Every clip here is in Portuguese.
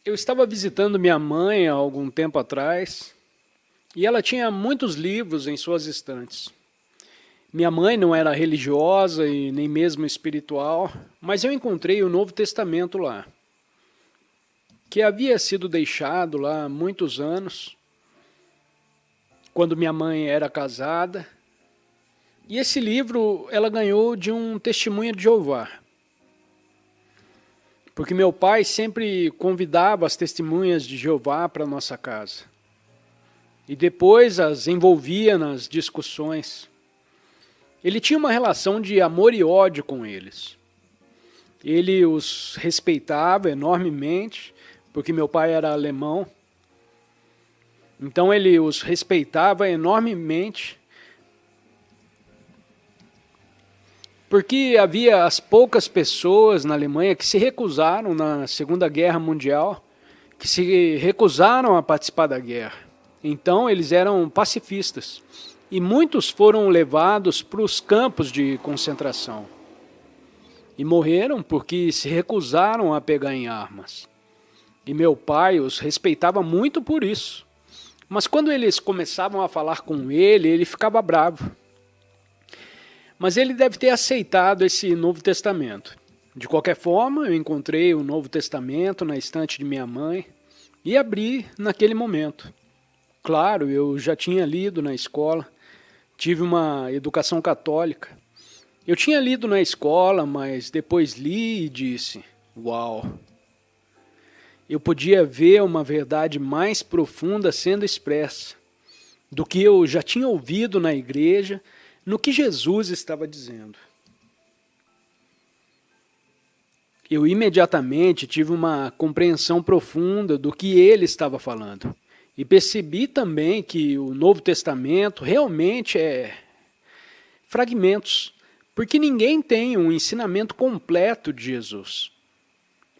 Eu estava visitando minha mãe há algum tempo atrás e ela tinha muitos livros em suas estantes. Minha mãe não era religiosa e nem mesmo espiritual, mas eu encontrei o Novo Testamento lá, que havia sido deixado lá há muitos anos, quando minha mãe era casada. E esse livro ela ganhou de um testemunha de Jeová. Porque meu pai sempre convidava as testemunhas de Jeová para nossa casa. E depois as envolvia nas discussões. Ele tinha uma relação de amor e ódio com eles. Ele os respeitava enormemente, porque meu pai era alemão. Então ele os respeitava enormemente, porque havia as poucas pessoas na Alemanha que se recusaram na Segunda Guerra Mundial, que se recusaram a participar da guerra. Então eles eram pacifistas. E muitos foram levados para os campos de concentração. E morreram porque se recusaram a pegar em armas. E meu pai os respeitava muito por isso. Mas quando eles começavam a falar com ele, ele ficava bravo. Mas ele deve ter aceitado esse Novo Testamento. De qualquer forma, eu encontrei o Novo Testamento na estante de minha mãe e abri naquele momento. Claro, eu já tinha lido na escola, tive uma educação católica. Eu tinha lido na escola, mas depois li e disse, uau! Eu podia ver uma verdade mais profunda sendo expressa do que eu já tinha ouvido na igreja, no que Jesus estava dizendo. Eu imediatamente tive uma compreensão profunda do que ele estava falando. E percebi também que o Novo Testamento realmente é fragmentos, porque ninguém tem um ensinamento completo de Jesus.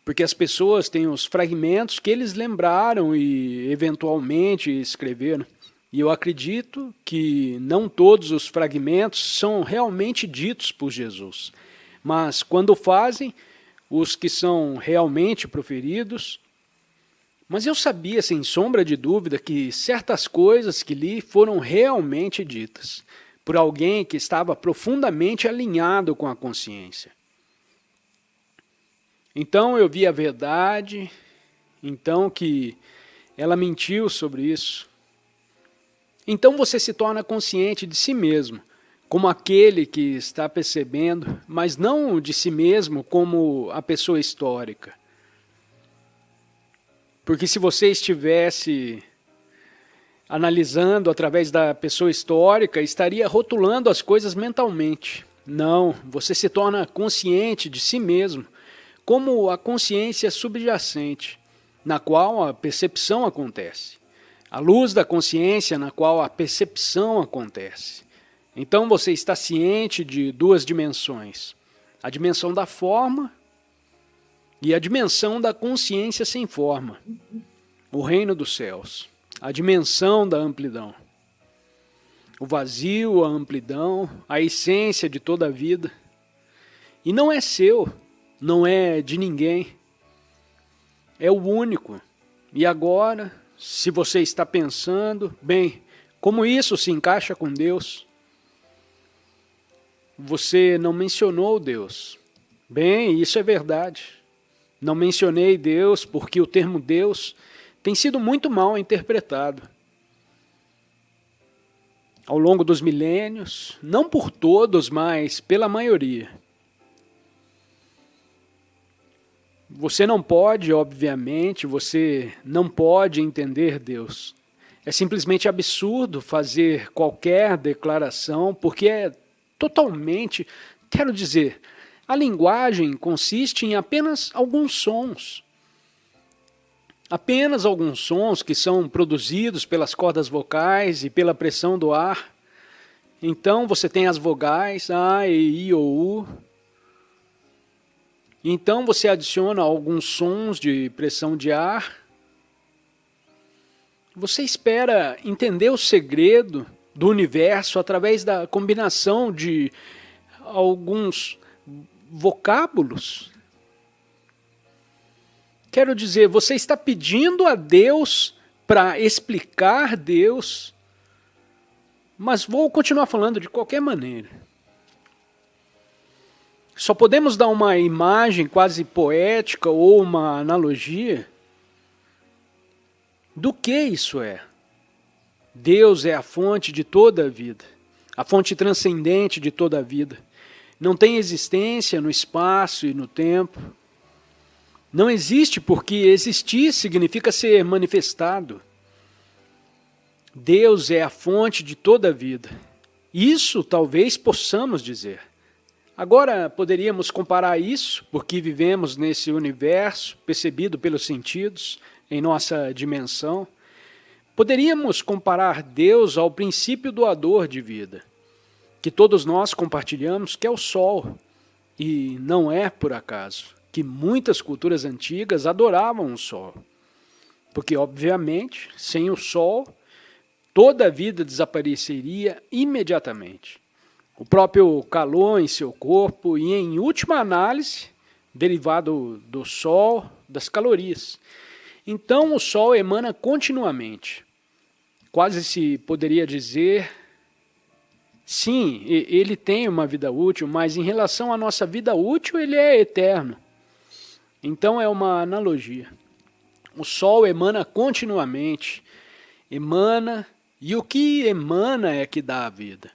Porque as pessoas têm os fragmentos que eles lembraram e eventualmente escreveram. E eu acredito que não todos os fragmentos são realmente ditos por Jesus. Mas quando fazem, os que são realmente proferidos. Mas eu sabia, sem sombra de dúvida, que certas coisas que li foram realmente ditas por alguém que estava profundamente alinhado com a consciência. Então eu vi a verdade, então que ela mentiu sobre isso. Então você se torna consciente de si mesmo, como aquele que está percebendo, mas não de si mesmo como a pessoa histórica. Porque se você estivesse analisando através da pessoa histórica, estaria rotulando as coisas mentalmente. Não, você se torna consciente de si mesmo, como a consciência subjacente, na qual a percepção acontece. A luz da consciência na qual a percepção acontece. Então você está ciente de duas dimensões. A dimensão da forma e a dimensão da consciência sem forma. O reino dos céus. A dimensão da amplidão. O vazio, a amplidão, a essência de toda a vida. E não é seu, não é de ninguém. É o único. E agora, se você está pensando, bem, como isso se encaixa com Deus? Você não mencionou Deus. Bem, isso é verdade. Não mencionei Deus porque o termo Deus tem sido muito mal interpretado. Ao longo dos milênios, não por todos, mas pela maioria. Você não pode, obviamente, você não pode entender Deus. É simplesmente absurdo fazer qualquer declaração, porque é totalmente, quero dizer, a linguagem consiste em apenas alguns sons. Apenas alguns sons que são produzidos pelas cordas vocais e pela pressão do ar. Então você tem as vogais, A, E, I, O, U. Então você adiciona alguns sons de pressão de ar. Você espera entender o segredo do universo através da combinação de alguns vocábulos. Quero dizer, você está pedindo a Deus para explicar Deus, mas vou continuar falando de qualquer maneira. Só podemos dar uma imagem quase poética ou uma analogia do que isso é. Deus é a fonte de toda a vida, a fonte transcendente de toda a vida. Não tem existência no espaço e no tempo. Não existe porque existir significa ser manifestado. Deus é a fonte de toda a vida. Isso talvez possamos dizer. Agora, poderíamos comparar isso, porque vivemos nesse universo percebido pelos sentidos, em nossa dimensão. Poderíamos comparar Deus ao princípio doador de vida, que todos nós compartilhamos, que é o Sol. E não é por acaso que muitas culturas antigas adoravam o Sol. Porque, obviamente, sem o Sol, toda a vida desapareceria imediatamente. O próprio calor em seu corpo e, em última análise, derivado do Sol, das calorias. Então, o Sol emana continuamente. Quase se poderia dizer, sim, ele tem uma vida útil, mas em relação à nossa vida útil, ele é eterno. Então, é uma analogia. O Sol emana continuamente, emana, e o que emana é que dá a vida.